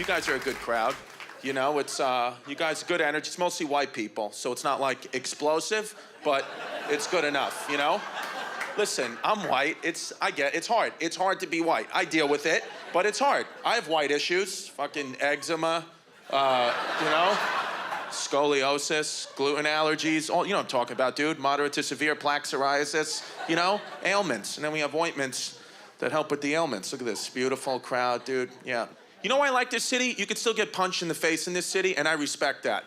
You guys are a good crowd. You know, it's, you guys, good energy. It's mostly white people, so it's not like explosive, but it's good enough, you know? Listen, I'm white. It's hard. It's hard to be white. I deal with it, but it's hard. I have white issues, fucking eczema, you know? Scoliosis, gluten allergies, all, you know what I'm talking about, dude. Moderate to severe plaque psoriasis, you know? Ailments. And then we have ointments that help with the ailments. Look at this beautiful crowd, dude. Yeah. You know why I like this city? You can still get punched in the face in this city, and I respect that.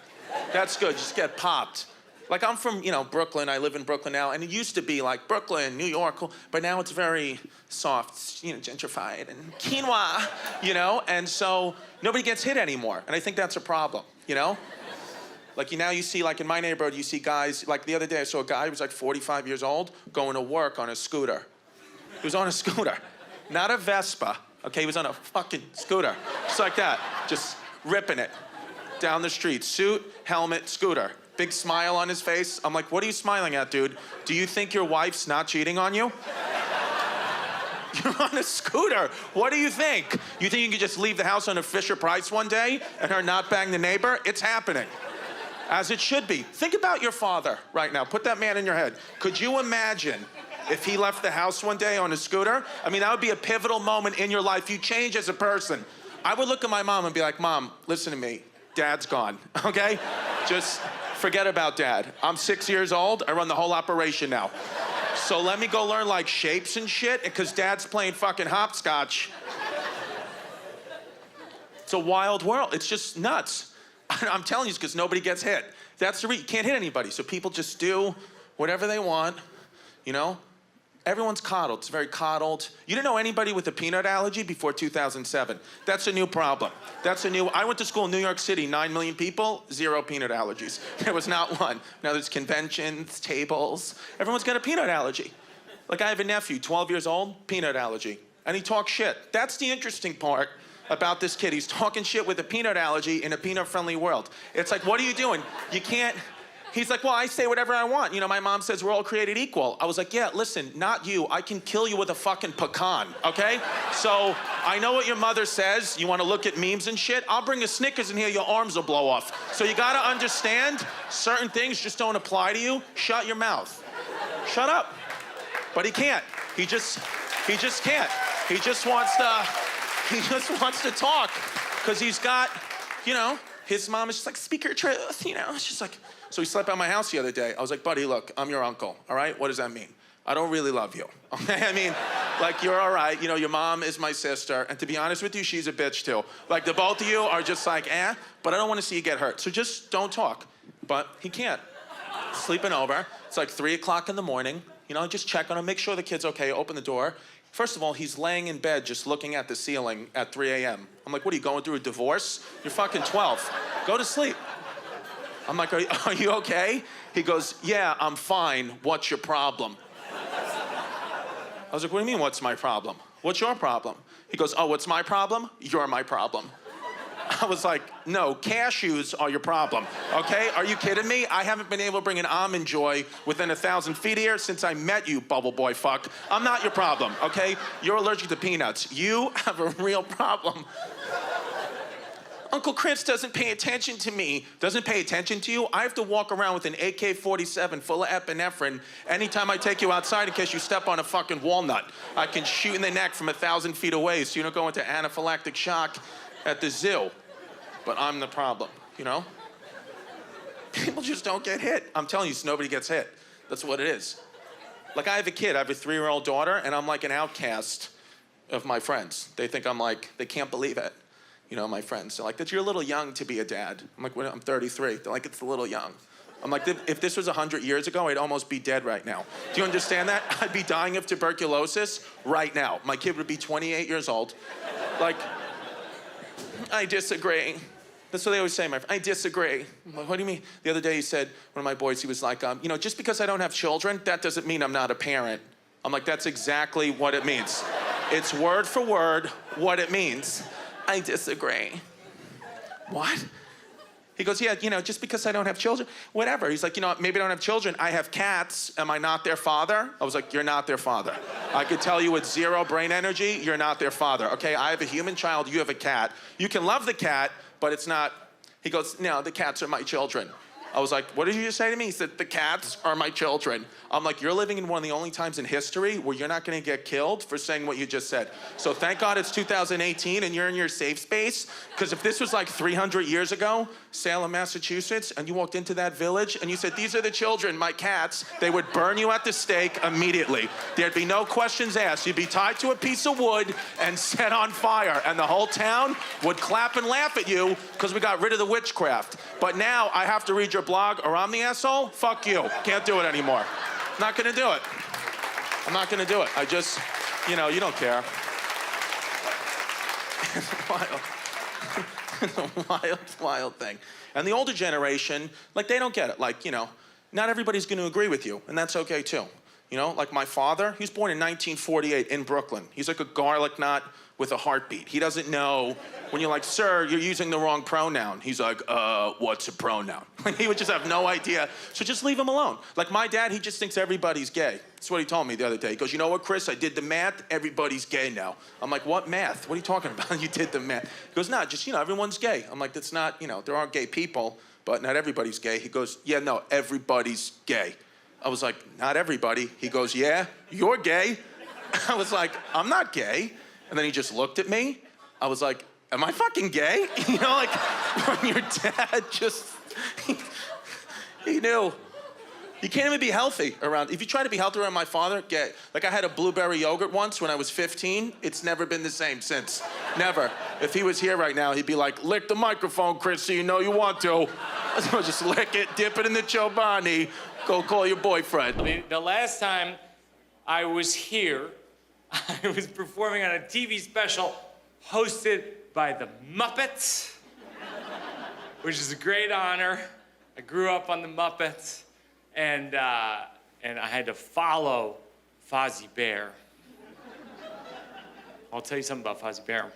That's good. Just get popped. Like, I'm from, you know, Brooklyn. I live in Brooklyn now, and it used to be like Brooklyn, New York, but now it's very soft, you know, gentrified and quinoa, you know? And so nobody gets hit anymore, and I think that's a problem, you know? Like, now you see, like, in my neighborhood, you see guys, like, the other day I saw a guy who was like 45 years old going to work on a scooter. He was on a scooter, not a Vespa, okay? He was on a fucking scooter, just like that, just ripping it down the street. Suit, helmet, scooter. Big smile on his face. I'm like, what are you smiling at, dude? Do you think your wife's not cheating on you? You're on a scooter. What do you think? You think you can just leave the house on a Fisher-Price one day and her not bang the neighbor? It's happening. As it should be. Think about your father right now. Put that man in your head. Could you imagine if he left the house one day on a scooter? I mean, that would be a pivotal moment in your life. You change as a person. I would look at my mom and be like, Mom, listen to me. Dad's gone, okay? Just forget about Dad. I'm 6 years old. I run the whole operation now. So let me go learn, like, shapes and shit, because Dad's playing fucking hopscotch. It's a wild world. It's just nuts. I'm telling you, it's because nobody gets hit. That's the reason. You can't hit anybody, so people just do whatever they want, you know? Everyone's coddled. It's very coddled. You didn't know anybody with a peanut allergy before 2007. That's a new problem. I went to school in New York City, 9 million people, 0 peanut allergies. There was not one. Now there's conventions, tables. Everyone's got a peanut allergy. Like, I have a nephew, 12 years old, peanut allergy. And he talks shit. That's the interesting part about this kid. He's talking shit with a peanut allergy in a peanut-friendly world. It's like, what are you doing? You can't... He's like, well, I say whatever I want. You know, my mom says we're all created equal. I was like, yeah, listen, not you. I can kill you with a fucking pecan, okay? So I know what your mother says. You want to look at memes and shit? I'll bring a Snickers in here, your arms will blow off. So you got to understand, certain things just don't apply to you. Shut your mouth. Shut up. But he can't. He just can't. He just wants to talk, because he's got, you know, his mom is just like, speak your truth, you know? It's just like... So he slept at my house the other day. I was like, buddy, look, I'm your uncle, all right? What does that mean? I don't really love you, okay? I mean, like, you're all right. You know, your mom is my sister. And to be honest with you, she's a bitch, too. Like, the both of you are just like, but I don't want to see you get hurt. So just don't talk. But he can't. Sleeping over. It's like 3 o'clock in the morning. You know, just check on him, make sure the kid's okay, open the door. First of all, he's laying in bed just looking at the ceiling at 3 a.m. I'm like, what, are you going through a divorce? You're fucking 12. Go to sleep. I'm like, are you okay? He goes, yeah, I'm fine. What's your problem? I was like, what do you mean, what's my problem? What's your problem? He goes, oh, what's my problem? You're my problem. I was like, no, cashews are your problem, okay? Are you kidding me? I haven't been able to bring an Almond Joy within 1,000 feet of here since I met you, bubble boy fuck. I'm not your problem, okay? You're allergic to peanuts. You have a real problem. Uncle Chris doesn't pay attention to me. Doesn't pay attention to you? I have to walk around with an AK-47 full of epinephrine anytime I take you outside in case you step on a fucking walnut. I can shoot in the neck from 1,000 feet away so you don't go into anaphylactic shock at the zoo. But I'm the problem, you know? People just don't get hit. I'm telling you, nobody gets hit. That's what it is. Like, I have a kid. I have a 3-year-old daughter, and I'm like an outcast of my friends. They think I'm like, they can't believe it. You know, my friends, they're like, that you're a little young to be a dad. I'm like, well, I'm 33. They're like, it's a little young. I'm like, if this was 100 years ago, I'd almost be dead right now. Do you understand that? I'd be dying of tuberculosis right now. My kid would be 28 years old. Like, I disagree. That's what they always say, my friend. I disagree. I'm like, what do you mean? The other day he said, one of my boys, he was like, you know, just because I don't have children, that doesn't mean I'm not a parent. I'm like, that's exactly what it means. It's word for word what it means. I disagree. What? He goes, yeah, just because I don't have children, whatever. He's like, maybe I don't have children. I have cats. Am I not their father? I was like, you're not their father. I could tell you with zero brain energy, you're not their father. Okay, I have a human child, you have a cat. You can love the cat, but it's not. He goes, no, the cats are my children. I was like, what did you just say to me? He said, the cats are my children. I'm like, you're living in one of the only times in history where you're not gonna get killed for saying what you just said. So thank God it's 2018 and you're in your safe space, because if this was like 300 years ago, Salem, Massachusetts, and you walked into that village and you said, these are the children, my cats, they would burn you at the stake immediately. There'd be no questions asked. You'd be tied to a piece of wood and set on fire, and the whole town would clap and laugh at you because we got rid of the witchcraft. But now I have to read your blog or I'm the asshole? Fuck you. Can't do it anymore. Not gonna do it. I'm not gonna do it. I just, you don't care. It's a wild thing. And the older generation, like, they don't get it. Like, not everybody's gonna agree with you, and that's okay too. Like my father, he was born in 1948 in Brooklyn. He's like a garlic knot with a heartbeat. He doesn't know when you're like, sir, you're using the wrong pronoun. He's like, what's a pronoun? He would just have no idea. So just leave him alone. Like my dad, he just thinks everybody's gay. That's what he told me the other day. He goes, you know what, Chris? I did the math. Everybody's gay now. I'm like, what math? What are you talking about? You did the math. He goes, nah, just, everyone's gay. I'm like, that's not, there are gay people, but not everybody's gay. He goes, yeah, no, everybody's gay. I was like, not everybody. He goes, yeah, you're gay. I was like, I'm not gay. And then he just looked at me. I was like, am I fucking gay? Like when your dad just, he knew. You can't even be healthy around. If you try to be healthy around my father, gay. Like I had a blueberry yogurt once when I was 15. It's never been the same since. Never. If he was here right now, he'd be like, lick the microphone, Chris, so you know you want to. So just lick it, dip it in the Chobani, go call your boyfriend. The last time I was here, I was performing on a TV special hosted by the Muppets, which is a great honor. I grew up on the Muppets, and I had to follow Fozzie Bear. I'll tell you something about Fozzie Bear.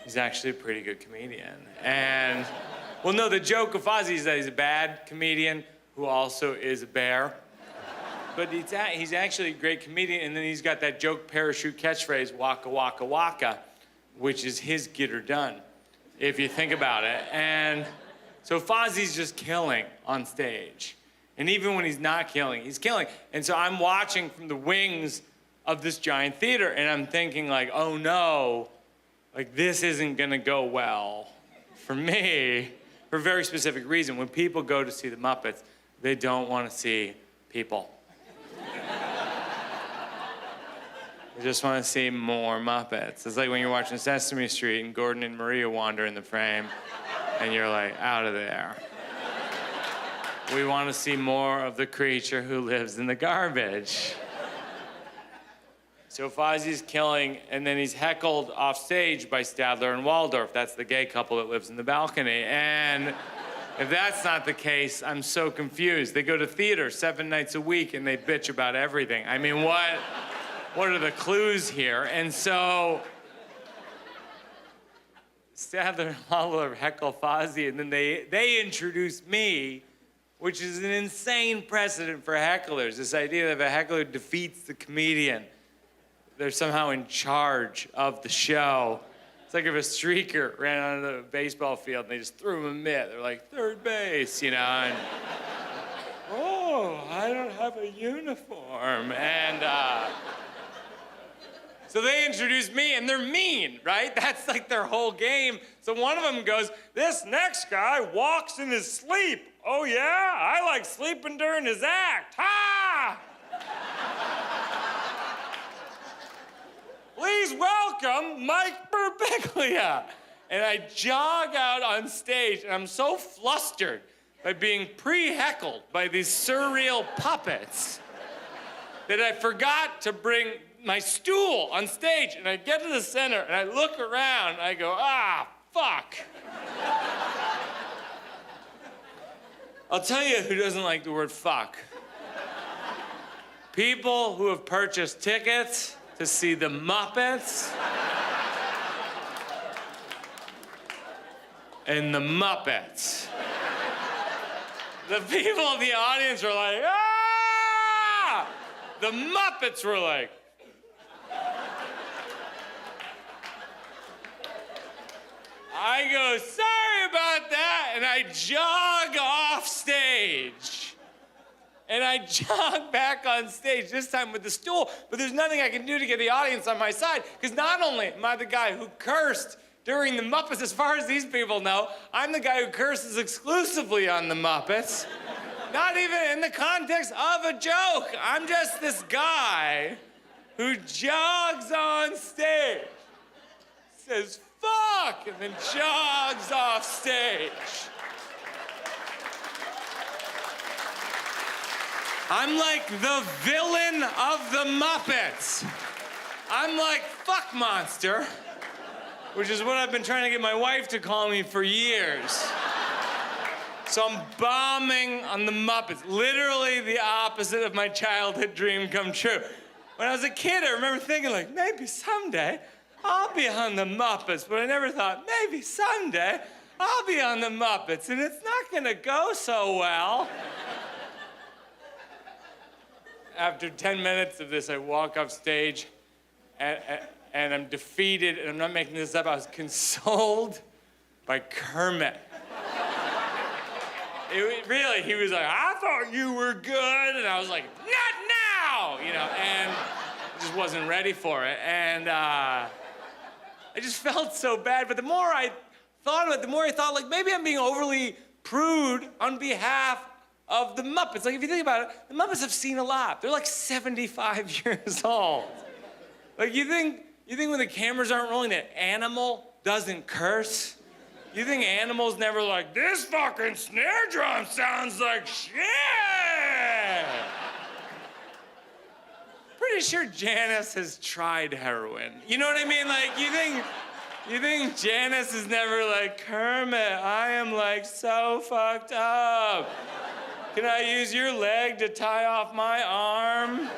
He's actually a pretty good comedian. And, well, no, the joke of Fozzie is that he's a bad comedian who also is a bear. But he's actually a great comedian, and then he's got that joke parachute catchphrase, waka, waka, waka, which is his get her done, if you think about it. And so Fozzie's just killing on stage. And even when he's not killing, he's killing. And so I'm watching from the wings of this giant theater, and I'm thinking like, oh no, like this isn't gonna go well for me, for a very specific reason. When people go to see the Muppets, they don't want to see people. I just want to see more Muppets. It's like when you're watching Sesame Street and Gordon and Maria wander in the frame, and you're like, out of there. We want to see more of the creature who lives in the garbage. So Fozzie's killing, and then he's heckled off stage by Stadler and Waldorf. That's the gay couple that lives in the balcony. And if that's not the case, I'm so confused. They go to theater 7 nights a week, and they bitch about everything. I mean, what are the clues here? And so Stadler and Waldorf heckle Fozzie, and then they introduce me, which is an insane precedent for hecklers. This idea that if a heckler defeats the comedian, they're somehow in charge of the show. It's like if a streaker ran onto the baseball field and they just threw him a mitt. They're like, third base, and oh, I don't have a uniform. And so they introduce me, and they're mean, right? That's like their whole game. So one of them goes, this next guy walks in his sleep. Oh yeah, I like sleeping during his act. Ha! Please welcome Mike Birbiglia. And I jog out on stage, and I'm so flustered by being pre-heckled by these surreal puppets that I forgot to bring my stool on stage. And I get to the center, and I look around, and I go, ah, fuck. I'll tell you who doesn't like the word fuck. People who have purchased tickets to see the Muppets. and the Muppets. The people in the audience were like, ah! The Muppets were like, I go, sorry about that, and I jog off stage. And I jog back on stage, this time with the stool, but there's nothing I can do to get the audience on my side, because not only am I the guy who cursed during the Muppets, as far as these people know, I'm the guy who curses exclusively on the Muppets. Not even in the context of a joke. I'm just this guy who jogs on stage, says, fuck, and then jogs off stage. I'm like the villain of the Muppets. I'm like fuck monster, which is what I've been trying to get my wife to call me for years. So I'm bombing on the Muppets, literally the opposite of my childhood dream come true. When I was a kid, I remember thinking like, maybe someday I'll be on the Muppets, but I never thought, maybe someday I'll be on the Muppets, and it's not gonna go so well. After 10 minutes of this, I walk off stage, and I'm defeated, and I'm not making this up. I was consoled by Kermit. Really, he was like, I thought you were good, and I was like, not now, you know, and I just wasn't ready for it, and I just felt so bad. But the more I thought of it, the more I thought, like, maybe I'm being overly prude on behalf of the Muppets. Like, if you think about it, the Muppets have seen a lot. They're like 75 years old. Like, you think when the cameras aren't rolling that Animal doesn't curse? You think Animal's never like, this fucking snare drum sounds like shit? Pretty sure Janice has tried heroin. You know what I mean? Like, you think Janice is never like, Kermit, I am like so fucked up. Can I use your leg to tie off my arm?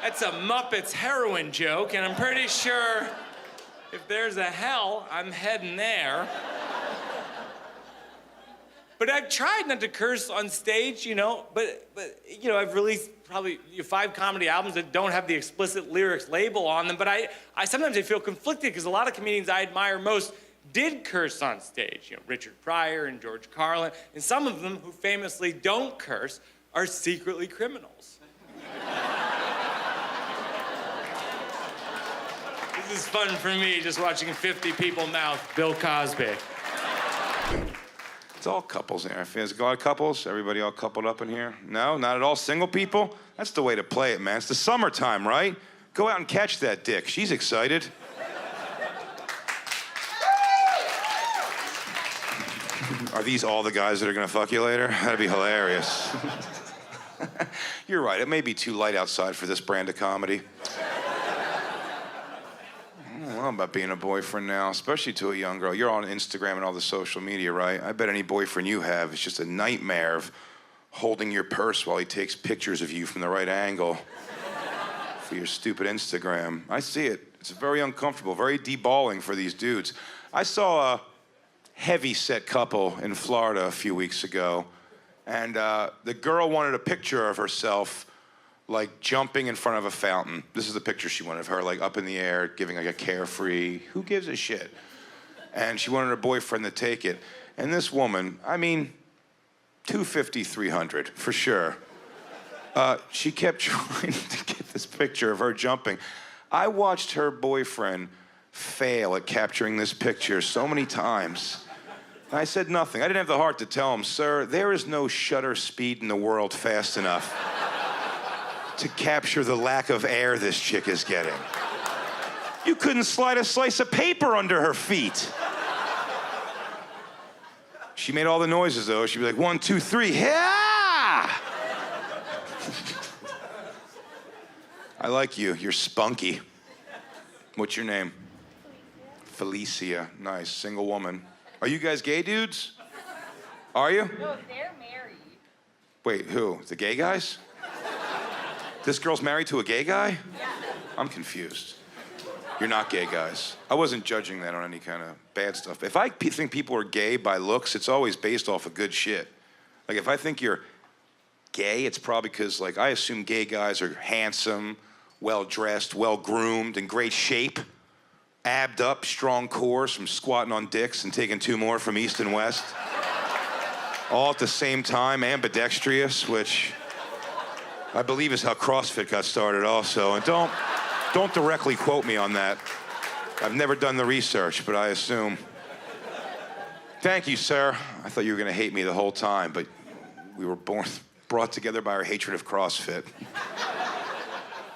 That's a Muppets heroin joke, and I'm pretty sure if there's a hell, I'm heading there. But I've tried not to curse on stage, you know, but you know, I've released probably 5 comedy albums that don't have the explicit lyrics label on them, but I sometimes I feel conflicted because a lot of comedians I admire most did curse on stage. You know, Richard Pryor and George Carlin, and some of them who famously don't curse are secretly criminals. This is fun for me, just watching 50 people mouth Bill Cosby. It's all couples here. There's a lot of couples. Everybody all coupled up in here? No, not at all. Single people? That's the way to play it, man. It's the summertime, right? Go out and catch that dick. She's excited. Are these all the guys that are gonna fuck you later? That'd be hilarious. You're right. It may be too light outside for this brand of comedy. I don't know about being a boyfriend now, especially to a young girl. You're on Instagram and all the social media, right? I bet any boyfriend you have is just a nightmare of holding your purse while he takes pictures of you from the right angle for your stupid Instagram. I see it. It's very uncomfortable, very deballing for these dudes. I saw a heavy-set couple in Florida a few weeks ago, and the girl wanted a picture of herself like jumping in front of a fountain. This is the picture she wanted of her, like up in the air, giving like a carefree, who gives a shit? And she wanted her boyfriend to take it. And this woman, I mean, 250, 300, for sure. She kept trying to get this picture of her jumping. I watched her boyfriend fail at capturing this picture so many times. And I said nothing. I didn't have the heart to tell him, sir, there is no shutter speed in the world fast enough to capture the lack of air this chick is getting. You couldn't slide a slice of paper under her feet. She made all the noises, though. She'd be like, 1, 2, 3, yeah! I like you. You're spunky. What's your name? Felicia. Nice. Single woman. Are you guys gay dudes? Are you? No, they're married. Wait, who? The gay guys? This girl's married to a gay guy? Yeah. I'm confused. You're not gay guys. I wasn't judging that on any kind of bad stuff. If I think people are gay by looks, it's always based off of good shit. Like, if I think you're gay, it's probably because, like, I assume gay guys are handsome, well-dressed, well-groomed, in great shape, abbed up, strong cores from squatting on dicks and taking 2 more from east and west. All at the same time, ambidextrous, which I believe is how CrossFit got started also. And don't directly quote me on that. I've never done the research, but I assume. Thank you, sir. I thought you were gonna hate me the whole time, but we were brought together by our hatred of CrossFit.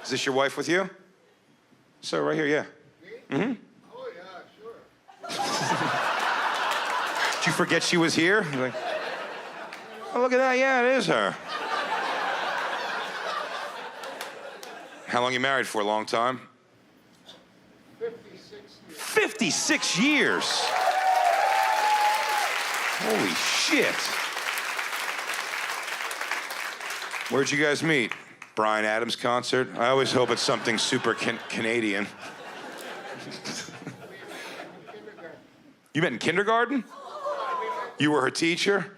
Is this your wife with you? Sir, right here, yeah. Mm-hmm. Oh, yeah, sure. Did you forget she was here? You're like, oh, look at that, yeah, it is her. How long you married for? A long time? 56 years. 56 years. Holy shit. Where'd you guys meet? Bryan Adams concert? I always hope it's something super Canadian. You met in kindergarten? You were her teacher?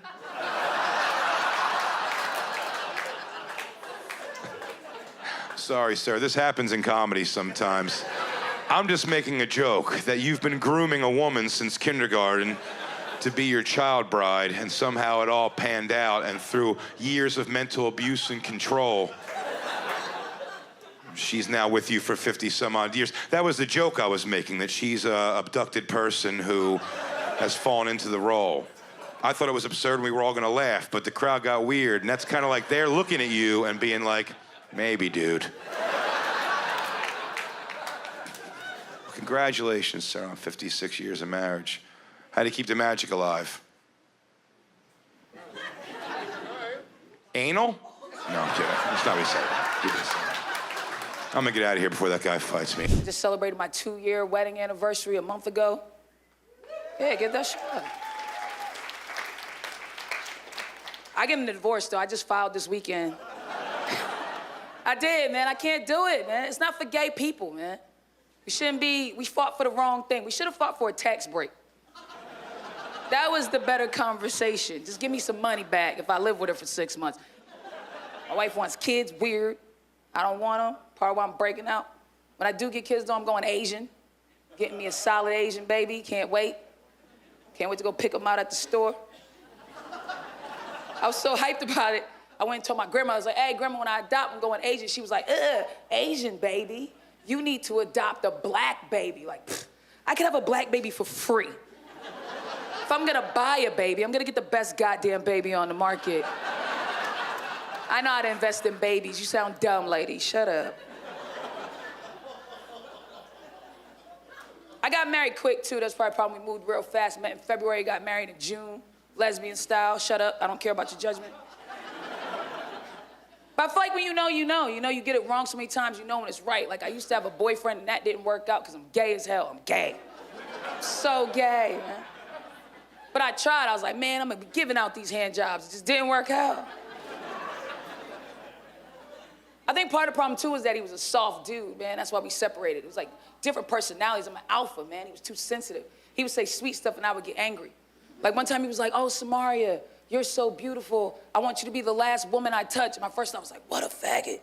Sorry, sir, this happens in comedy sometimes. I'm just making a joke that you've been grooming a woman since kindergarten to be your child bride, and somehow it all panned out, and through years of mental abuse and control, she's now with you for 50 some odd years. That was the joke I was making, that she's a abducted person who has fallen into the role. I thought it was absurd and we were all gonna laugh, but the crowd got weird, and that's kind of like they're looking at you and being like, maybe, dude. Congratulations, sir, on 56 years of marriage. How do you keep the magic alive? Anal? No, I'm kidding. That's not what he said. He didn't say that. I'm gonna get out of here before that guy fights me. I just celebrated my 2-year wedding anniversary a month ago. Yeah, get that shit up. I give him the divorce, though. I just filed this weekend. I did, man. I can't do it, man. It's not for gay people, man. We fought for the wrong thing. We should have fought for a tax break. That was the better conversation. Just give me some money back if I live with her for 6 months. My wife wants kids, weird. I don't want them. Part of why I'm breaking out. When I do get kids, though, I'm going Asian. Getting me a solid Asian baby. Can't wait. Can't wait to go pick them out at the store. I was so hyped about it. I went and told my grandma, I was like, hey, grandma, when I adopt, I'm going Asian. She was like, Asian baby? You need to adopt a black baby. Like, pfft, I could have a black baby for free. If I'm gonna buy a baby, I'm gonna get the best goddamn baby on the market. I know how to invest in babies. You sound dumb, lady. Shut up. I got married quick, too. That's probably a problem. We moved real fast. Met in February, got married in June. Lesbian style. Shut up. I don't care about your judgment. But I feel like when you know, you know. You know, you get it wrong so many times, you know when it's right. Like, I used to have a boyfriend, and that didn't work out because I'm gay as hell. I'm gay. I'm so gay, man. But I tried. I was like, man, I'm gonna be giving out these hand jobs. It just didn't work out. I think part of the problem, too, is that he was a soft dude, man. That's why we separated. It was like different personalities. I'm an alpha, man. He was too sensitive. He would say sweet stuff, and I would get angry. Like, one time he was like, oh, Samaria, you're so beautiful. I want you to be the last woman I touch. And my first thought was like, what a faggot.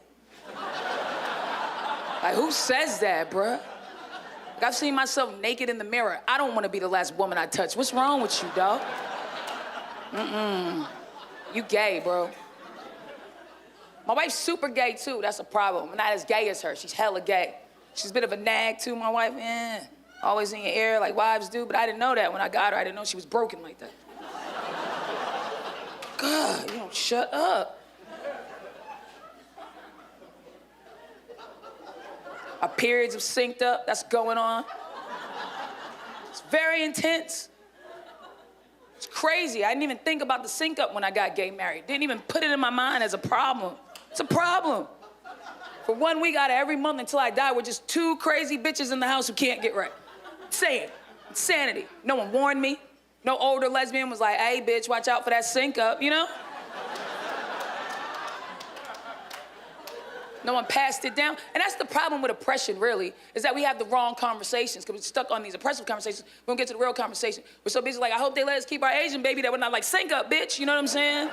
Like, who says that, bruh? Like, I've seen myself naked in the mirror. I don't want to be the last woman I touch. What's wrong with you, dog? You gay, bro. My wife's super gay, too. That's a problem. I'm not as gay as her. She's hella gay. She's a bit of a nag, too, my wife. Always in your ear like wives do, but I didn't know that when I got her. I didn't know she was broken like that. God, you don't shut up. Our periods have synced up. That's going on. It's very intense. It's crazy. I didn't even think about the sync up when I got gay married. Didn't even put it in my mind as a problem. It's a problem. For 1 week out of every month until I die, we're just 2 crazy bitches in the house who can't get right. Insane. Insanity. No one warned me. No older lesbian was like, hey, bitch, watch out for that sync up, you know? No one passed it down. And that's the problem with oppression, really, is that we have the wrong conversations because we're stuck on these oppressive conversations. We don't get to the real conversation. We're so busy like, I hope they let us keep our Asian baby that we're not like, sync up, bitch. You know what I'm saying?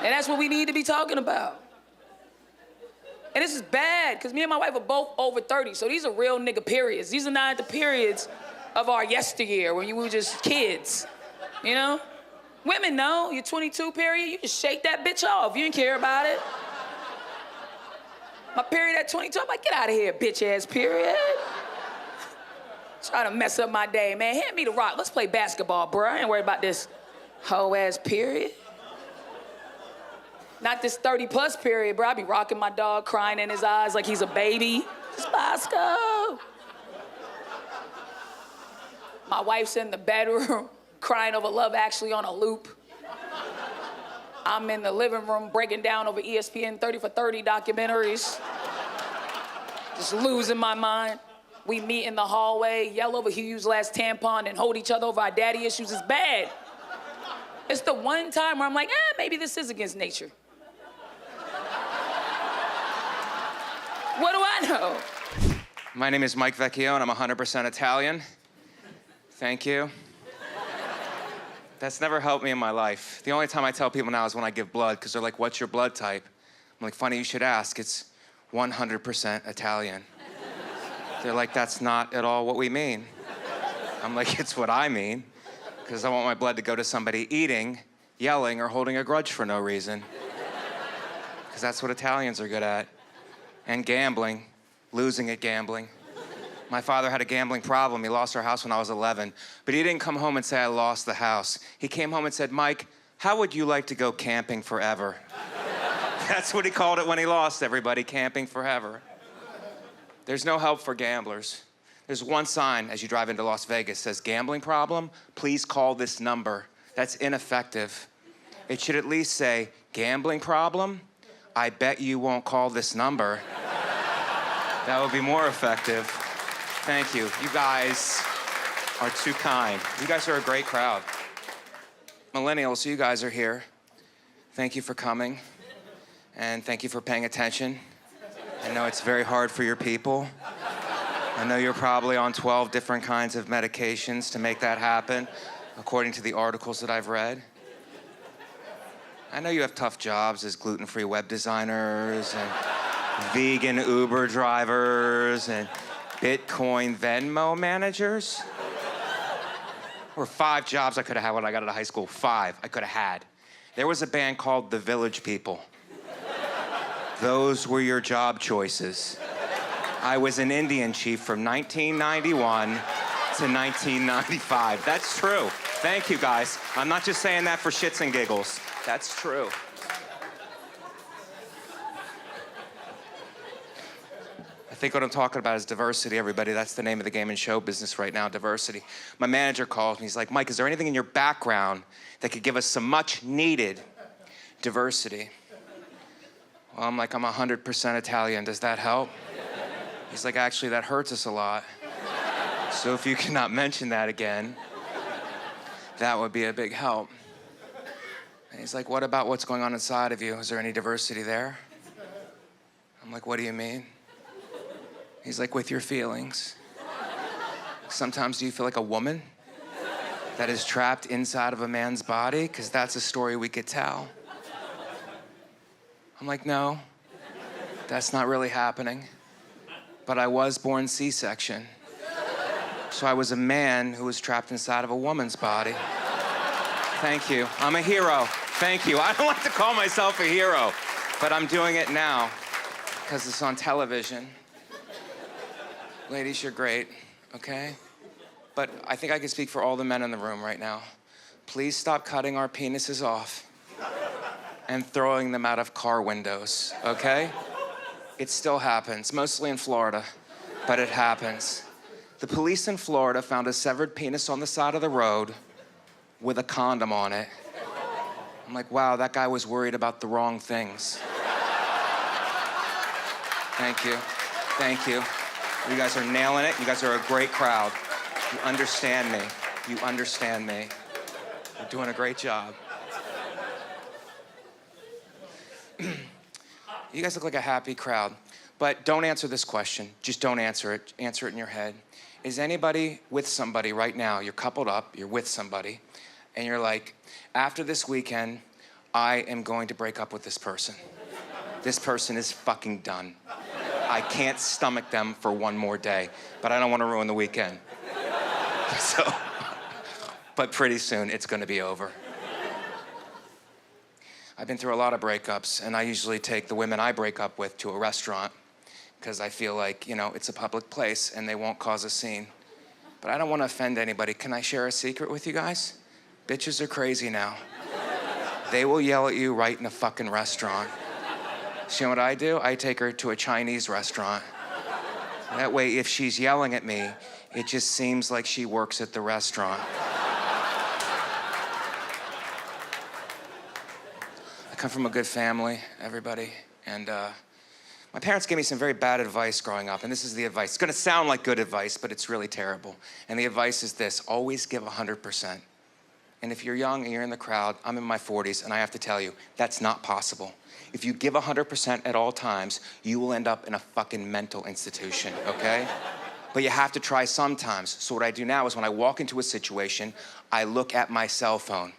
And that's what we need to be talking about. And this is bad because me and my wife are both over 30. So these are real nigga periods. These are not the periods of our yesteryear when you were just kids, you know? Women know your 22 period, you just shake that bitch off. You didn't care about it. My period at 22, I'm like, get out of here, bitch ass period. Trying to mess up my day, man. Hand me the rock. Let's play basketball, bro. I ain't worried about this hoe ass period. Not this 30+ period, bro. I be rocking my dog, crying in his eyes like he's a baby. Just Bosco. My wife's in the bedroom crying over Love Actually on a loop. I'm in the living room breaking down over ESPN 30 for 30 documentaries. Just losing my mind. We meet in the hallway, yell over Hugh's last tampon, and hold each other over our daddy issues. It's bad. It's the one time where I'm like, maybe this is against nature. What do I know? My name is Mike Vecchio, and I'm 100% Italian. Thank you. That's never helped me in my life. The only time I tell people now is when I give blood, because they're like, what's your blood type? I'm like, funny you should ask. It's 100% Italian. They're like, that's not at all what we mean. I'm like, it's what I mean, because I want my blood to go to somebody eating, yelling, or holding a grudge for no reason. Because that's what Italians are good at. And gambling, losing at gambling. My father had a gambling problem. He lost our house when I was 11. But he didn't come home and say, I lost the house. He came home and said, Mike, how would you like to go camping forever? That's what he called it when he lost, everybody, camping forever. There's no help for gamblers. There's one sign as you drive into Las Vegas, says, gambling problem, please call this number. That's ineffective. It should at least say, gambling problem, I bet you won't call this number. That would be more effective. Thank you. You guys are too kind. You guys are a great crowd. Millennials, you guys are here. Thank you for coming. And thank you for paying attention. I know it's very hard for your people. I know you're probably on 12 different kinds of medications to make that happen, according to the articles that I've read. I know you have tough jobs as gluten-free web designers and vegan Uber drivers and Bitcoin Venmo managers. Or 5 jobs I could have had when I got out of high school. 5 I could have had. There was a band called The Village People. Those were your job choices. I was an Indian chief from 1991 to 1995. That's true. Thank you, guys. I'm not just saying that for shits and giggles. That's true. I think what I'm talking about is diversity, everybody. That's the name of the game in show business right now, diversity. My manager calls me. He's like, Mike, is there anything in your background that could give us some much-needed diversity? Well, I'm like, I'm 100% Italian. Does that help? He's like, actually, that hurts us a lot. So if you cannot mention that again, that would be a big help. And he's like, what about what's going on inside of you? Is there any diversity there? I'm like, what do you mean? He's like, with your feelings. Sometimes do you feel like a woman that is trapped inside of a man's body? Because that's a story we could tell. I'm like, no, that's not really happening. But I was born C-section. So I was a man who was trapped inside of a woman's body. Thank you. I'm a hero. Thank you. I don't like to call myself a hero, but I'm doing it now because it's on television. Ladies, you're great, okay? But I think I can speak for all the men in the room right now. Please stop cutting our penises off and throwing them out of car windows, okay? It still happens, mostly in Florida, but it happens. The police in Florida found a severed penis on the side of the road with a condom on it. I'm like, wow, that guy was worried about the wrong things. Thank you. Thank you. You guys are nailing it. You guys are a great crowd. You understand me. You understand me. You're doing a great job. You guys look like a happy crowd. But don't answer this question. Just don't answer it. Answer it in your head. Is anybody with somebody right now? You're coupled up, you're with somebody, and you're like, after this weekend, I am going to break up with this person. This person is fucking done. I can't stomach them for one more day, but I don't want to ruin the weekend. So, but pretty soon it's going to be over. I've been through a lot of breakups, and I usually take the women I break up with to a restaurant because I feel like, you know, it's a public place and they won't cause a scene. But I don't want to offend anybody. Can I share a secret with you guys? Bitches are crazy now. They will yell at you right in a fucking restaurant. So you know what I do? I take her to a Chinese restaurant. That way, if she's yelling at me, it just seems like she works at the restaurant. I come from a good family, everybody, and my parents gave me some very bad advice growing up, and this is the advice. It's gonna sound like good advice, but it's really terrible. And the advice is this: always give 100%. And if you're young and you're in the crowd, I'm in my 40s, and I have to tell you, that's not possible. If you give 100% at all times, you will end up in a fucking mental institution, okay? But you have to try sometimes. So what I do now is when I walk into a situation, I look at my cell phone.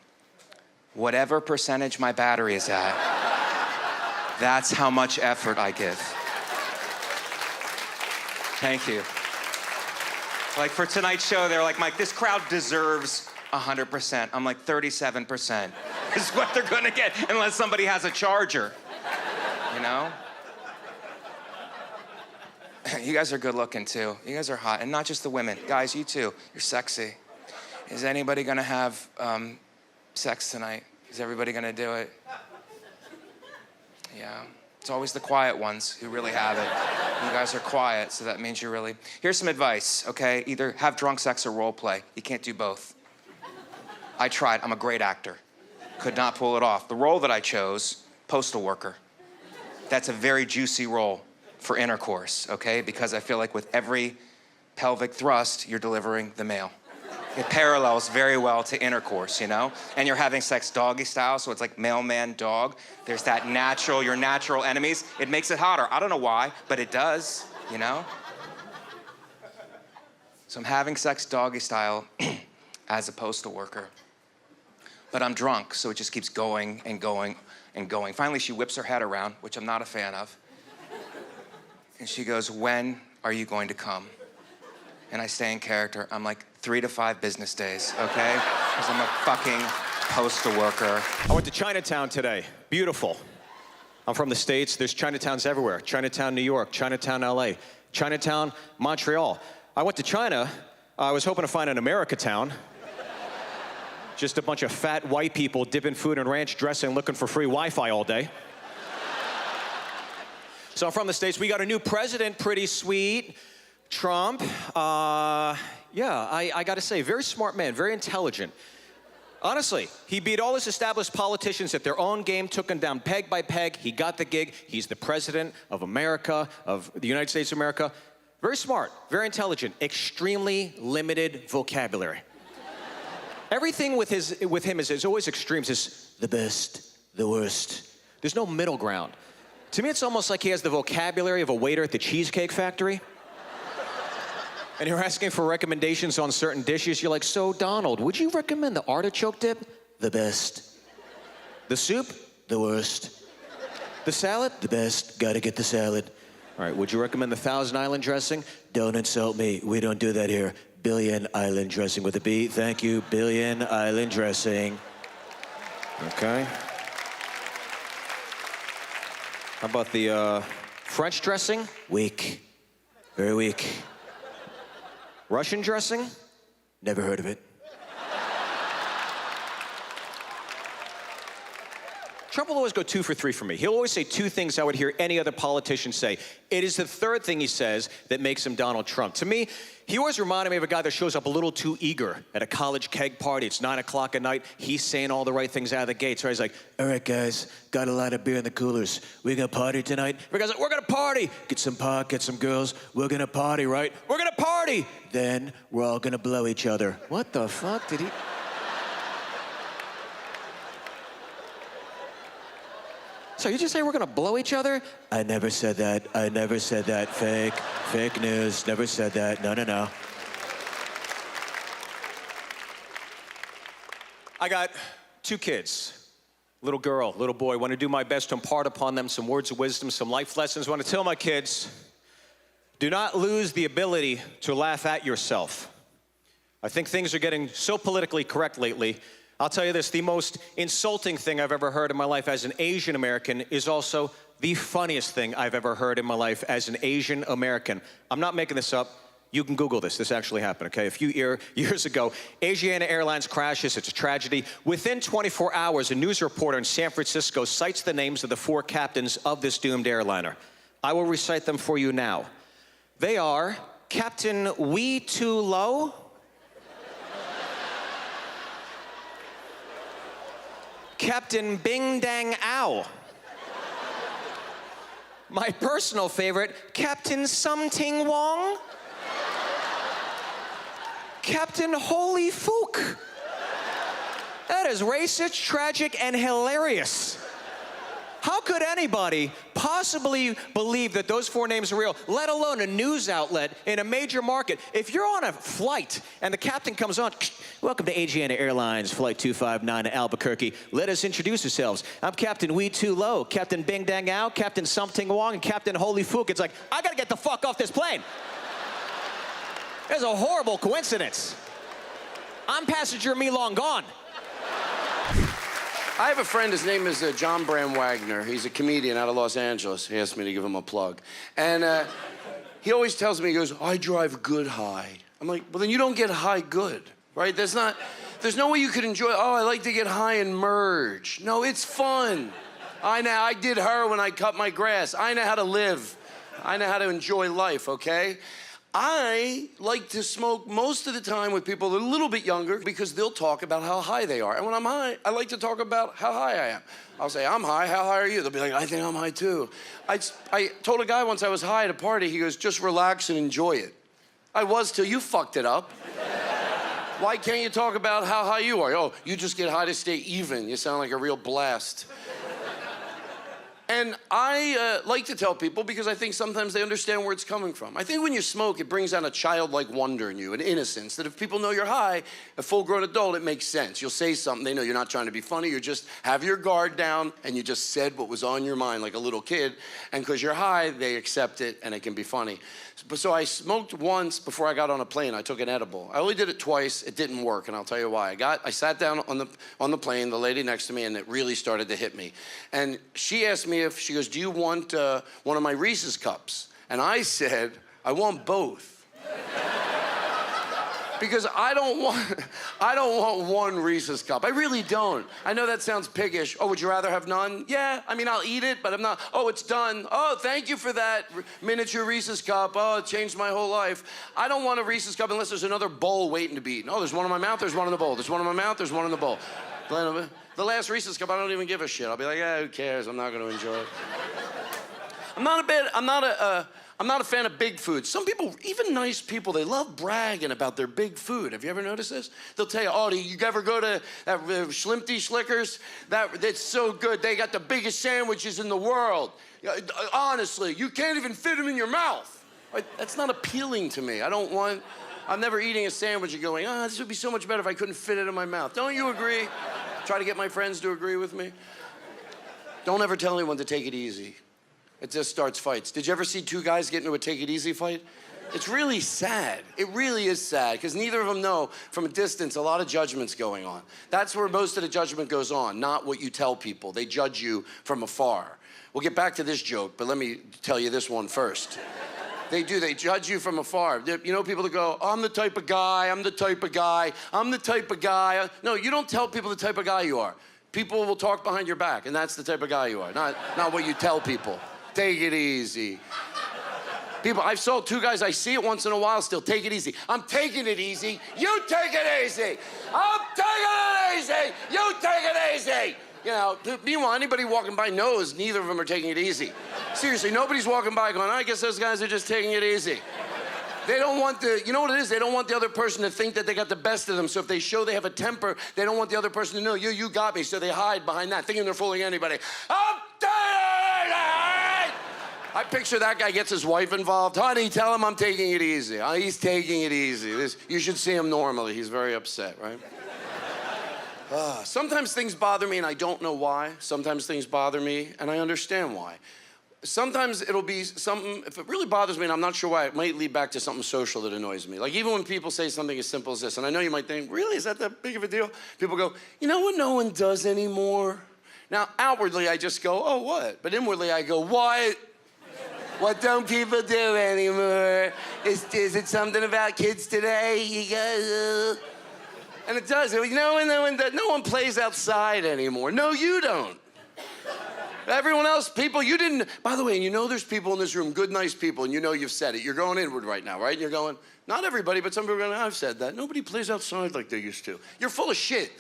Whatever percentage my battery is at, that's how much effort I give. Thank you. Like for tonight's show, they're like, Mike, this crowd deserves 100%. I'm like, 37% is what they're gonna get unless somebody has a charger, you know? You guys are good looking too. You guys are hot, and not just the women. Guys, you too, you're sexy. Is anybody gonna have sex tonight? Is everybody gonna do it? Yeah, it's always the quiet ones who really have it. You guys are quiet, so that means you're really... Here's some advice, okay? Either have drunk sex or role play. You can't do both. I tried, I'm a great actor. Could not pull it off. The role that I chose, postal worker. That's a very juicy role for intercourse, okay? Because I feel like with every pelvic thrust, you're delivering the mail. It parallels very well to intercourse, you know? And you're having sex doggy style, so it's like mailman dog. There's that natural, your natural enemies. It makes it hotter. I don't know why, but it does, you know? So I'm having sex doggy style as a postal worker. But I'm drunk, so it just keeps going and going and going. Finally, she whips her head around, which I'm not a fan of. And she goes, when are you going to come? And I stay in character. I'm like, 3 to 5 business days, okay? Because I'm a fucking postal worker. I went to Chinatown today. Beautiful. I'm from the States. There's Chinatowns everywhere. Chinatown, New York. Chinatown, LA. Chinatown, Montreal. I went to China. I was hoping to find an America town. Just a bunch of fat white people dipping food in ranch dressing, looking for free Wi-Fi all day. So I'm from the States. We got a new president, pretty sweet. Trump. Yeah, I gotta say, very smart man, very intelligent. Honestly, he beat all his established politicians at their own game, took them down peg by peg. He got the gig. He's the president of America, of the United States of America. Very smart, very intelligent, extremely limited vocabulary. Everything with him is always extremes. Is the best, the worst. There's no middle ground. To me, it's almost like he has the vocabulary of a waiter at the Cheesecake Factory. And you're asking for recommendations on certain dishes. You're like, so Donald, would you recommend the artichoke dip? The best. The soup? The worst. The salad? The best. Gotta get the salad. All right, would you recommend the Thousand Island dressing? Don't insult me. We don't do that here. Billion Island dressing with a B. Thank you. Billion Island dressing. Okay. How about the French dressing? Weak. Very weak. Russian dressing? Never heard of it. Trump will always go 2 for 3 for me. He'll always say 2 things I would hear any other politician say. It is the 3rd thing he says that makes him Donald Trump. To me, he always reminded me of a guy that shows up a little too eager at a college keg party. It's 9 o'clock at night. He's saying all the right things out of the gate. So he's like, all right, guys, got a lot of beer in the coolers. We gonna party tonight? The guy's like, we're gonna party. Get some pot, get some girls. We're gonna party, right? We're gonna party. Then we're all gonna blow each other. What the fuck did he... So you just say we're gonna blow each other? I never said that. I never said that. Fake news. Never said that. No. I got 2 kids. Little girl, little boy. Want to do my best to impart upon them some words of wisdom, some life lessons. Want to tell my kids, do not lose the ability to laugh at yourself. I think things are getting so politically correct lately. I'll tell you this, the most insulting thing I've ever heard in my life as an Asian American is also the funniest thing I've ever heard in my life as an Asian American. I'm not making this up. You can Google this. This actually happened, okay? A few years ago, Asiana Airlines crashes. It's a tragedy. Within 24 hours, a news reporter in San Francisco cites the names of the 4 captains of this doomed airliner. I will recite them for you now. They are Captain Wee Too Low, Captain Bing Dang Ow, my personal favorite, Captain Something Wong, Captain Holy Fook. That is racist, tragic, and hilarious. How could anybody possibly believe that those 4 names are real, let alone a news outlet in a major market? If you're on a flight and the captain comes on, welcome to Asiana Airlines, Flight 259 to Albuquerque. Let us introduce ourselves. I'm Captain Wee Too Low, Captain Bing Dang Ow, Captain Something Wong, and Captain Holy Fook. It's like, I gotta get the fuck off this plane. There's a horrible coincidence. I'm passenger me long gone. I have a friend, his name is John Bram Wagner. He's a comedian out of Los Angeles. He asked me to give him a plug. And he always tells me, he goes, I drive good high. I'm like, well, then you don't get high good, right? There's no way you could enjoy, I like to get high and merge. No, it's fun. I did her when I cut my grass. I know how to live. I know how to enjoy life, okay? I like to smoke most of the time with people that are a little bit younger because they'll talk about how high they are. And when I'm high, I like to talk about how high I am. I'll say, I'm high, how high are you? They'll be like, I think I'm high too. I told a guy once I was high at a party, he goes, just relax and enjoy it. I was till you fucked it up. Why can't you talk about how high you are? Oh, you just get high to stay even. You sound like a real blast. And I like to tell people because I think sometimes they understand where it's coming from. I think when you smoke, it brings out a childlike wonder in you, an innocence, that if people know you're high, a full-grown adult, it makes sense. You'll say something, they know you're not trying to be funny, you just have your guard down, and you just said what was on your mind like a little kid, and because you're high, they accept it, and it can be funny. So I smoked once before I got on a plane. I took an edible. I only did it twice. It didn't work, and I'll tell you why. I sat down on the plane, the lady next to me, and it really started to hit me. And she asked me she goes, do you want one of my Reese's cups? And I said, I want both. Because I don't want one Reese's cup. I really don't. I know that sounds piggish. Oh, would you rather have none? Yeah, I mean, I'll eat it, but I'm not. Oh, it's done. Oh, thank you for that miniature Reese's cup. Oh, it changed my whole life. I don't want a Reese's cup unless there's another bowl waiting to be eaten. Oh, there's one in my mouth, there's one in the bowl. There's one in my mouth, there's one in the bowl. The last Reese's cup, I don't even give a shit. I'll be like, who cares? I'm not gonna enjoy it. I'm not a fan of big food. Some people, even nice people, they love bragging about their big food. Have you ever noticed this? They'll tell you, oh, do you ever go to that Schlimpty Schlickers? That's so good. They got the biggest sandwiches in the world. Honestly, you can't even fit them in your mouth. That's not appealing to me. I'm never eating a sandwich and going, this would be so much better if I couldn't fit it in my mouth. Don't you agree? Try to get my friends to agree with me. Don't ever tell anyone to take it easy. It just starts fights. Did you ever see 2 guys get into a take it easy fight? It's really sad. It really is sad because neither of them know from a distance a lot of judgment's going on. That's where most of the judgment goes on, not what you tell people. They judge you from afar. We'll get back to this joke, but let me tell you this one first. They judge you from afar. You know people that go, I'm the type of guy, I'm the type of guy, I'm the type of guy. No, you don't tell people the type of guy you are. People will talk behind your back, and that's the type of guy you are, not what you tell people. Take it easy. People, I've saw 2 guys, I see it once in a while still, take it easy. I'm taking it easy, you take it easy. I'm taking it easy, you take it easy. You know, meanwhile, anybody walking by knows neither of them are taking it easy. Seriously, nobody's walking by going, I guess those guys are just taking it easy. They don't want you know what it is? They don't want the other person to think that they got the best of them. So if they show they have a temper, they don't want the other person to know, you got me. So they hide behind that, thinking they're fooling anybody. I'm taking I picture that guy gets his wife involved. Honey, tell him I'm taking it easy. He's taking it easy. You should see him normally. He's very upset, right? Sometimes things bother me and I don't know why. Sometimes things bother me and I understand why. Sometimes it'll be something, if it really bothers me and I'm not sure why, it might lead back to something social that annoys me. Like even when people say something as simple as this, and I know you might think, really, is that big of a deal? People go, you know what no one does anymore? Now, outwardly, I just go, oh, what? But inwardly, I go, what? What don't people do anymore? Is it something about kids today? You go, and it does. You know, no one plays outside anymore. No, you don't. Everyone else, people, you didn't. By the way, you know there's people in this room, good, nice people, and you know you've said it. You're going inward right now, right? You're going, not everybody, but some people are going, I've said that. Nobody plays outside like they used to. You're full of shit.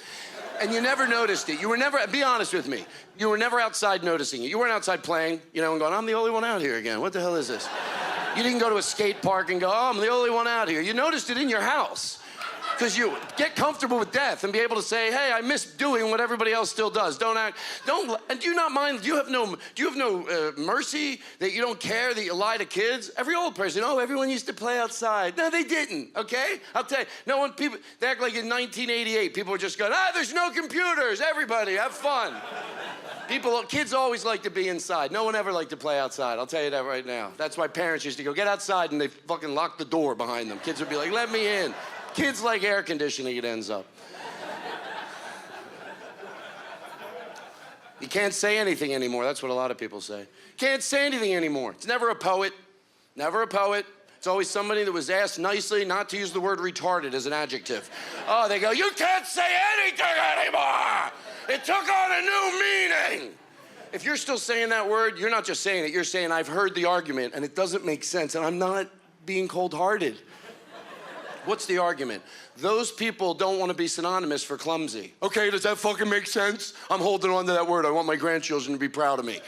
And you never noticed it. You were never, be honest with me, you were never outside noticing it. You weren't outside playing, you know, and going, I'm the only one out here again. What the hell is this? You didn't go to a skate park and go, oh, I'm the only one out here. You noticed it in your house. Because you get comfortable with death and be able to say, hey, I miss doing what everybody else still does. And do you not mind, do you have no mercy that you don't care that you lie to kids? Every old person, oh, everyone used to play outside. No, they didn't, okay? I'll tell you, no one, people, they act like in 1988, people were just going, there's no computers, everybody, have fun. Kids always like to be inside. No one ever liked to play outside, I'll tell you that right now. That's why parents used to go, get outside, and they fucking lock the door behind them. Kids would be like, let me in. Kids like air conditioning, it ends up. You can't say anything anymore. That's what a lot of people say. Can't say anything anymore. It's never a poet. Never a poet. It's always somebody that was asked nicely not to use the word retarded as an adjective. Oh, they go, you can't say anything anymore. It took on a new meaning. If you're still saying that word, you're not just saying it. You're saying, I've heard the argument, and it doesn't make sense, and I'm not being cold-hearted. What's the argument? Those people don't want to be synonymous for clumsy. Okay, does that fucking make sense? I'm holding on to that word. I want my grandchildren to be proud of me.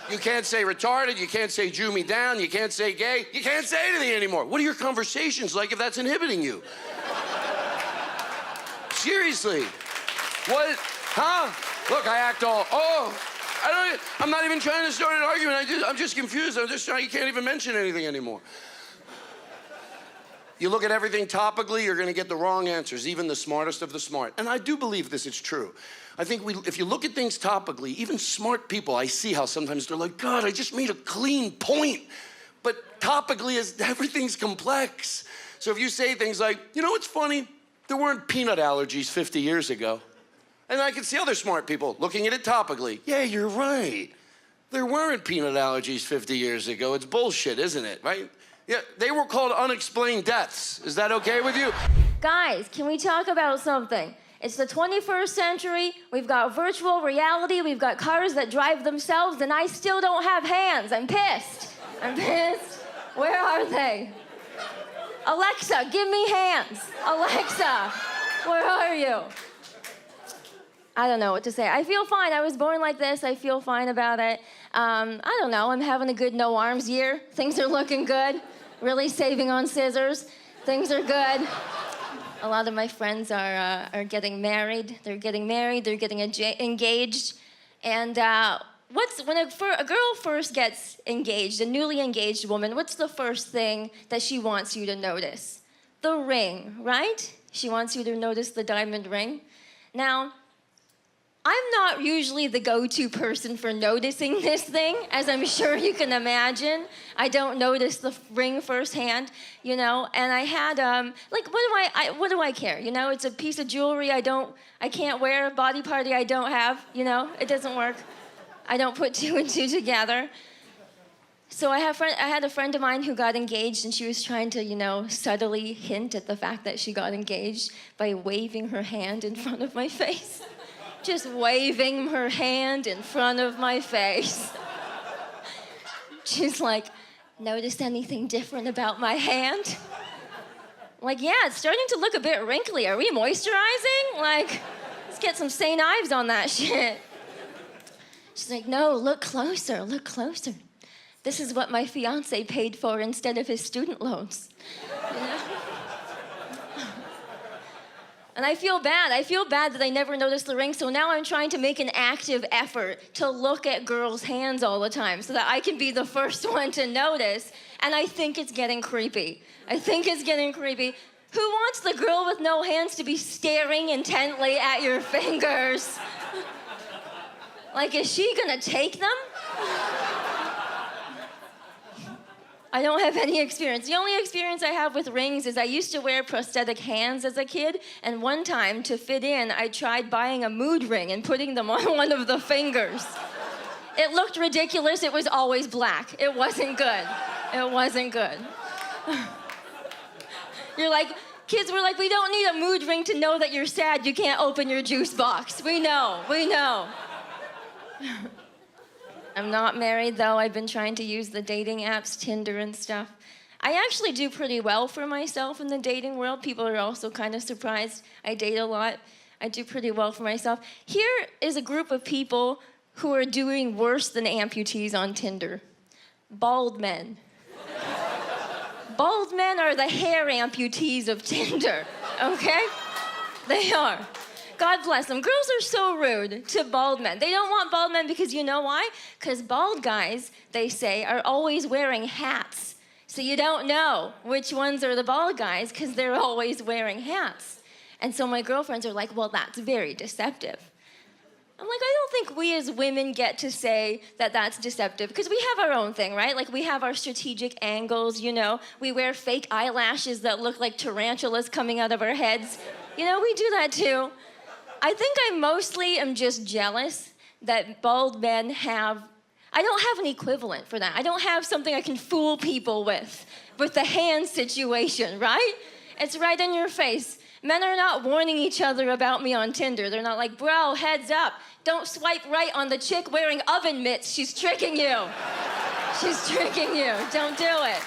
You can't say retarded. You can't say Jew me down. You can't say gay. You can't say anything anymore. What are your conversations like if that's inhibiting you? Seriously. What? Huh? Look, I act all, I'm not even trying to start an argument. I'm just confused. You can't even mention anything anymore. You look at everything topically, you're going to get the wrong answers, even the smartest of the smart. And I do believe this is true. I think if you look at things topically, even smart people, I see how sometimes they're like, God, I just made a clean point. But topically, everything's complex. So if you say things like, you know what's funny? There weren't peanut allergies 50 years ago. And I can see other smart people looking at it topically. Yeah, you're right. There weren't peanut allergies 50 years ago. It's bullshit, isn't it, right? Yeah, they were called unexplained deaths. Is that okay with you? Guys, can we talk about something? It's the 21st century. We've got virtual reality. We've got cars that drive themselves, and I still don't have hands. I'm pissed. I'm pissed. Where are they? Alexa, give me hands. Alexa, where are you? I don't know what to say. I feel fine. I was born like this. I feel fine about it. I don't know. I'm having a good no arms year. Things are looking good. Really saving on scissors. Things are good. A lot of my friends are getting married. They're getting married. They're getting engaged. And when a girl first gets engaged, a newly engaged woman, what's the first thing that she wants you to notice? The ring, right? She wants you to notice the diamond ring. Now, I'm not usually the go-to person for noticing this thing, as I'm sure you can imagine. I don't notice the ring firsthand, you know. And I had what do I care? You know, it's a piece of jewelry I can't wear, a body party I don't have. You know, it doesn't work. I don't put two and two together. So I had a friend of mine who got engaged, and she was trying to, you know, subtly hint at the fact that she got engaged by waving her hand in front of my face. Just waving her hand in front of my face. She's like, notice anything different about my hand? I'm like, yeah, it's starting to look a bit wrinkly. Are we moisturizing? Like, let's get some St. Ives on that shit. She's like, no, look closer, look closer. This is what my fiance paid for instead of his student loans. You know? And I feel bad. I feel bad that I never noticed the ring, so now I'm trying to make an active effort to look at girls' hands all the time so that I can be the first one to notice. And I think it's getting creepy. I think it's getting creepy. Who wants the girl with no hands to be staring intently at your fingers? Like, is she gonna take them? I don't have any experience. The only experience I have with rings is I used to wear prosthetic hands as a kid, and one time, to fit in, I tried buying a mood ring and putting them on one of the fingers. It looked ridiculous. It was always black. It wasn't good. It wasn't good. You're like, kids were like, we don't need a mood ring to know that you're sad you can't open your juice box. We know, we know. I'm not married, though. I've been trying to use the dating apps, Tinder and stuff. I actually do pretty well for myself in the dating world. People are also kind of surprised. I date a lot. I do pretty well for myself. Here is a group of people who are doing worse than amputees on Tinder. Bald men. Bald men are the hair amputees of Tinder, okay? They are. God bless them. Girls are so rude to bald men. They don't want bald men because you know why? Because bald guys, they say, are always wearing hats. So you don't know which ones are the bald guys because they're always wearing hats. And so my girlfriends are like, well, that's very deceptive. I'm like, I don't think we as women get to say that that's deceptive because we have our own thing, right? Like we have our strategic angles, you know. We wear fake eyelashes that look like tarantulas coming out of our heads. You know, we do that too. I think I mostly am just jealous that bald men have, I don't have an equivalent for that. I don't have something I can fool people with the hand situation, right? It's right in your face. Men are not warning each other about me on Tinder. They're not like, bro, heads up. Don't swipe right on the chick wearing oven mitts. She's tricking you. She's tricking you. Don't do it.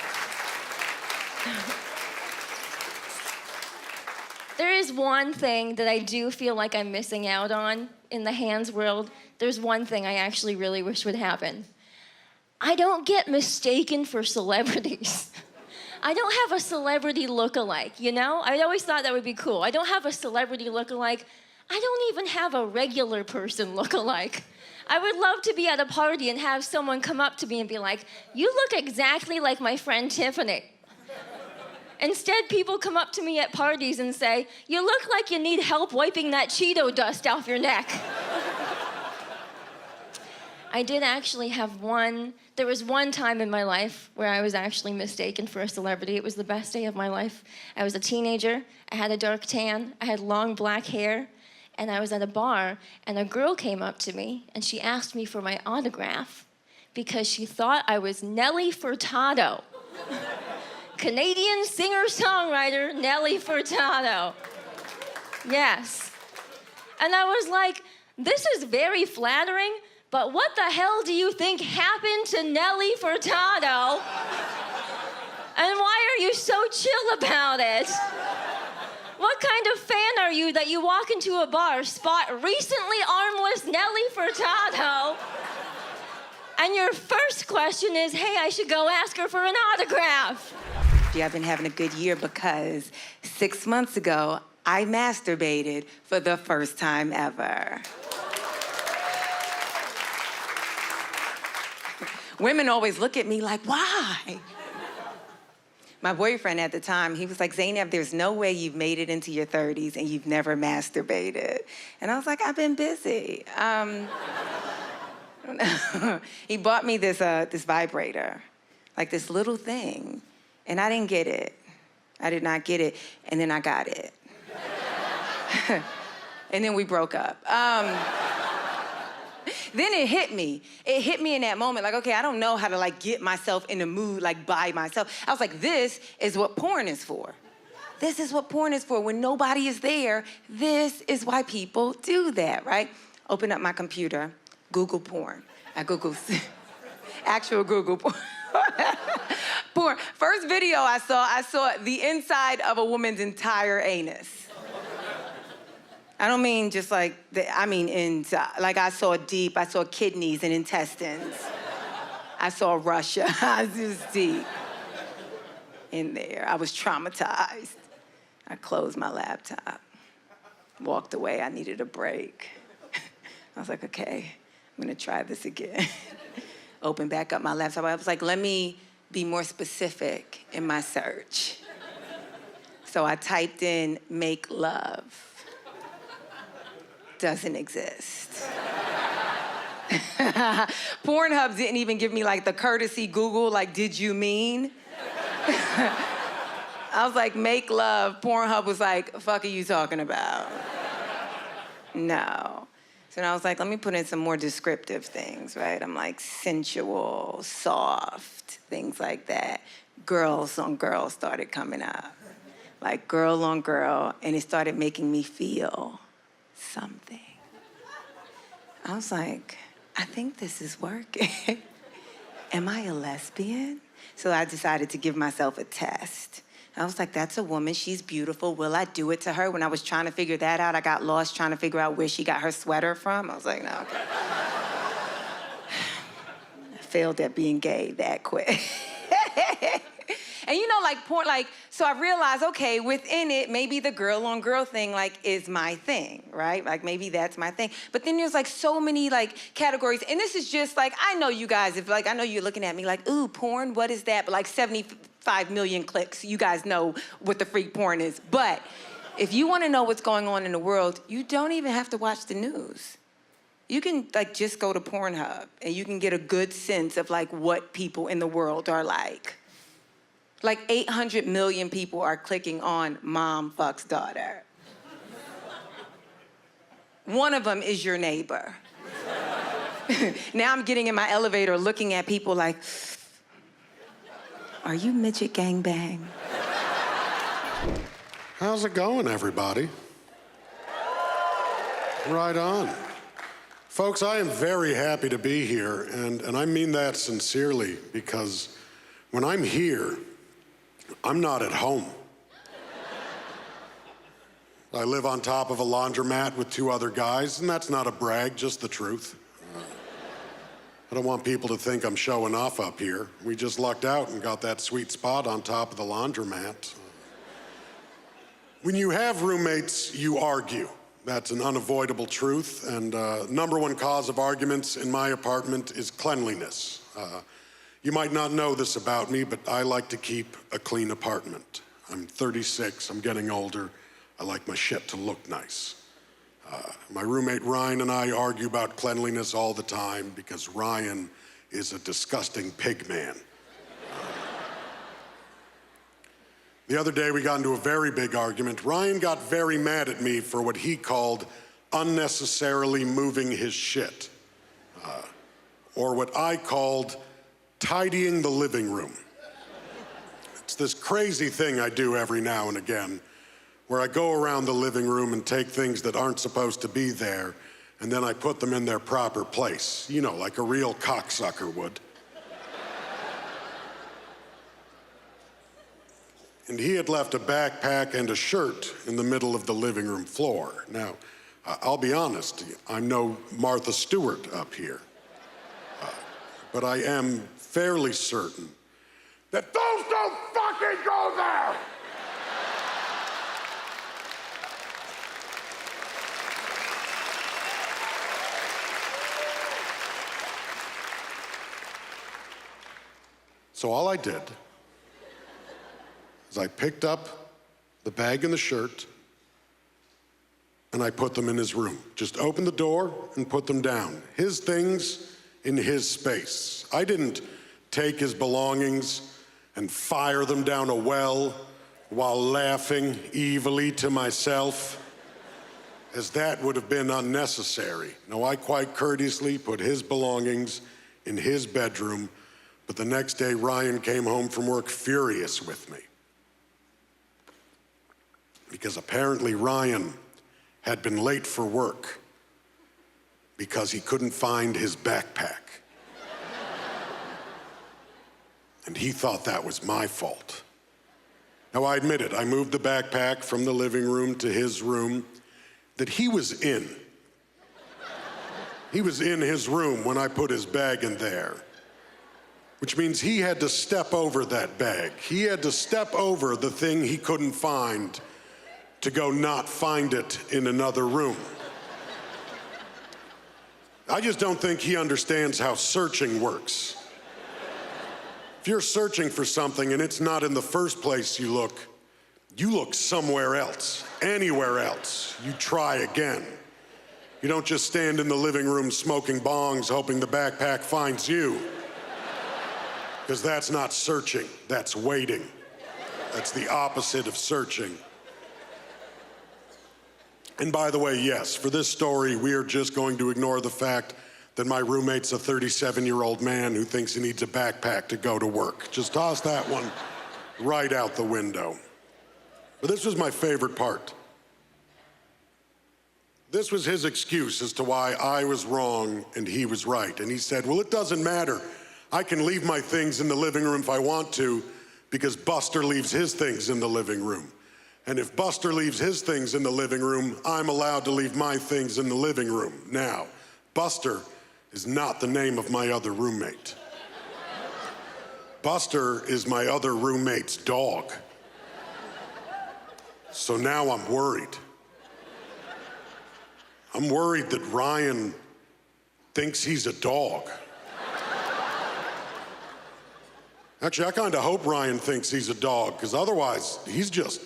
There is one thing that I do feel like I'm missing out on in the hands world. There's one thing I actually really wish would happen. I don't get mistaken for celebrities. I don't have a celebrity look-alike, you know? I always thought that would be cool. I don't have a celebrity look-alike. I don't even have a regular person look-alike. I would love to be at a party and have someone come up to me and be like, you look exactly like my friend Tiffany. Instead, people come up to me at parties and say, you look like you need help wiping that Cheeto dust off your neck. I did actually have there was one time in my life where I was actually mistaken for a celebrity. It was the best day of my life. I was a teenager, I had a dark tan, I had long black hair, and I was at a bar, and a girl came up to me, and she asked me for my autograph because she thought I was Nelly Furtado. Canadian singer-songwriter Nelly Furtado. Yes. And I was like, this is very flattering, but what the hell do you think happened to Nelly Furtado? And why are you so chill about it? What kind of fan are you that you walk into a bar, spot recently armless Nelly Furtado, and your first question is, hey, I should go ask her for an autograph? I've been having a good year because 6 months ago, I masturbated for the first time ever. Women always look at me like, why? My boyfriend at the time, he was like, Zainab, there's no way you've made it into your 30s and you've never masturbated. And I was like, I've been busy. He bought me this vibrator, like this little thing. And I didn't get it. I did not get it. And then I got it. And then we broke up. Then it hit me. It hit me in that moment. Like, okay, I don't know how to like get myself in the mood like by myself. I was like, this is what porn is for. This is what porn is for. When nobody is there, this is why people do that, right? Open up my computer, Google porn. I Google actual Google porn. Porn. First video I saw the inside of a woman's entire anus. I don't mean just like, I mean inside. Like I saw kidneys and intestines. I saw Russia. I was just deep in there. I was traumatized. I closed my laptop. Walked away, I needed a break. I was like, okay, I'm gonna try this again. Opened back up my laptop. I was like, let me be more specific in my search. So I typed in make love. Doesn't exist. Pornhub didn't even give me like the courtesy Google, like, did you mean? I was like, make love. Pornhub was like, fuck are you talking about? No. So then I was like, let me put in some more descriptive things, right? I'm like, sensual, soft, things like that. Girls on girls started coming up. Like girl on girl, and it started making me feel something. I was like, I think this is working. Am I a lesbian? So I decided to give myself a test. I was like, that's a woman, she's beautiful, will I do it to her? When I was trying to figure that out, I got lost trying to figure out where she got her sweater from. I was like, no, okay. I failed at being gay that quick. And you know, like porn, like, so I realized, okay, within it, maybe the girl on girl thing, like, is my thing, right? Like, maybe that's my thing. But then there's like so many like categories, and this is just like, I know you guys, if like, I know you're looking at me like, ooh, porn, what is that? But like 75 million clicks, you guys know what the freak porn is. But if you wanna know what's going on in the world, you don't even have to watch the news. You can like just go to Pornhub and you can get a good sense of like what people in the world are like. Like 800 million people are clicking on mom fucks daughter. One of them is your neighbor. Now I'm getting in my elevator looking at people like, are you midget gangbang? How's it going, everybody? Right on. Folks, I am very happy to be here, and I mean that sincerely, because when I'm here, I'm not at home. I live on top of a laundromat with 2 other guys, and that's not a brag, just the truth. I don't want people to think I'm showing off up here. We just lucked out and got that sweet spot on top of the laundromat. When you have roommates, you argue. That's an unavoidable truth, and number 1 cause of arguments in my apartment is cleanliness. You might not know this about me, but I like to keep a clean apartment. I'm 36, I'm getting older. I like my shit to look nice. My roommate Ryan and I argue about cleanliness all the time because Ryan is a disgusting pig man. The other day we got into a very big argument. Ryan got very mad at me for what he called unnecessarily moving his shit, or what I called tidying the living room. It's this crazy thing I do every now and again, where I go around the living room and take things that aren't supposed to be there, and then I put them in their proper place. You know, like a real cocksucker would. And he had left a backpack and a shirt in the middle of the living room floor. Now, I'll be honest, I'm no Martha Stewart up here. But I am fairly certain that those don't fucking go there! So all I did is I picked up the bag and the shirt and I put them in his room. Just opened the door and put them down. His things in his space. I didn't take his belongings and fire them down a well while laughing evilly to myself, as that would have been unnecessary. No, I quite courteously put his belongings in his bedroom, but the next day Ryan came home from work furious with me. Because apparently Ryan had been late for work because he couldn't find his backpack. And he thought that was my fault. Now, I admit it, I moved the backpack from the living room to his room that he was in. He was in his room when I put his bag in there, which means he had to step over that bag. He had to step over the thing he couldn't find to go not find it in another room. I just don't think he understands how searching works. If you're searching for something and it's not in the first place you look somewhere else, anywhere else. You try again. You don't just stand in the living room smoking bongs hoping the backpack finds you. Because that's not searching, that's waiting. That's the opposite of searching. And by the way, yes, for this story, we are just going to ignore the fact that my roommate's a 37-year-old man who thinks he needs a backpack to go to work. Just toss that one right out the window. But this was my favorite part. This was his excuse as to why I was wrong and he was right. And he said, well, it doesn't matter. I can leave my things in the living room if I want to because Buster leaves his things in the living room. And if Buster leaves his things in the living room, I'm allowed to leave my things in the living room. Now, Buster is not the name of my other roommate. Buster is my other roommate's dog. So now I'm worried. I'm worried that Ryan thinks he's a dog. Actually, I kind of hope Ryan thinks he's a dog, because otherwise, he's just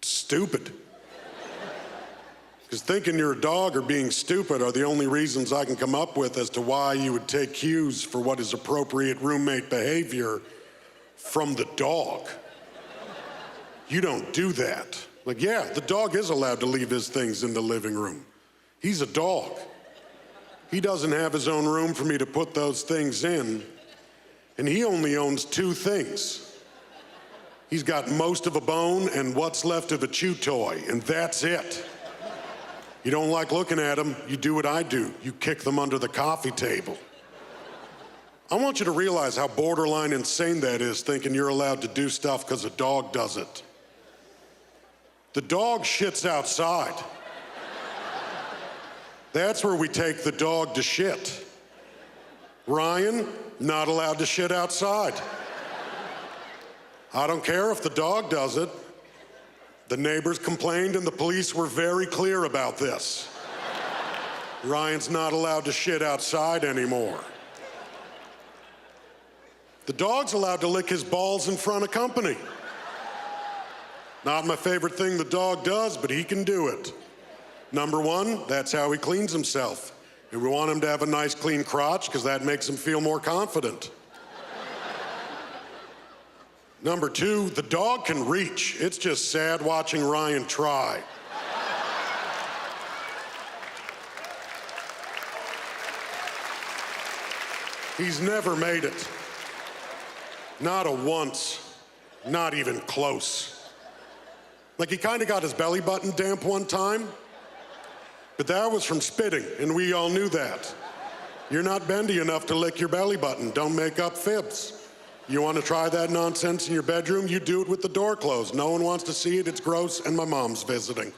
stupid. Because thinking you're a dog or being stupid are the only reasons I can come up with as to why you would take cues for what is appropriate roommate behavior from the dog. You don't do that. Like, yeah, the dog is allowed to leave his things in the living room. He's a dog. He doesn't have his own room for me to put those things in, and he only owns 2 things. He's got most of a bone and what's left of a chew toy, and that's it. You don't like looking at them, you do what I do. You kick them under the coffee table. I want you to realize how borderline insane that is, thinking you're allowed to do stuff because a dog does it. The dog shits outside. That's where we take the dog to shit. Ryan, not allowed to shit outside. I don't care if the dog does it. The neighbors complained and the police were very clear about this. Ryan's not allowed to shit outside anymore. The dog's allowed to lick his balls in front of company. Not my favorite thing the dog does, but he can do it. Number 1, that's how he cleans himself. And we want him to have a nice clean crotch because that makes him feel more confident. Number 2, the dog can reach. It's just sad watching Ryan try. He's never made it. Not a once, not even close. Like, he kind of got his belly button damp one time, but that was from spitting, and we all knew that. You're not bendy enough to lick your belly button. Don't make up fibs. You want to try that nonsense in your bedroom? You do it with the door closed. No one wants to see it. It's gross, and my mom's visiting.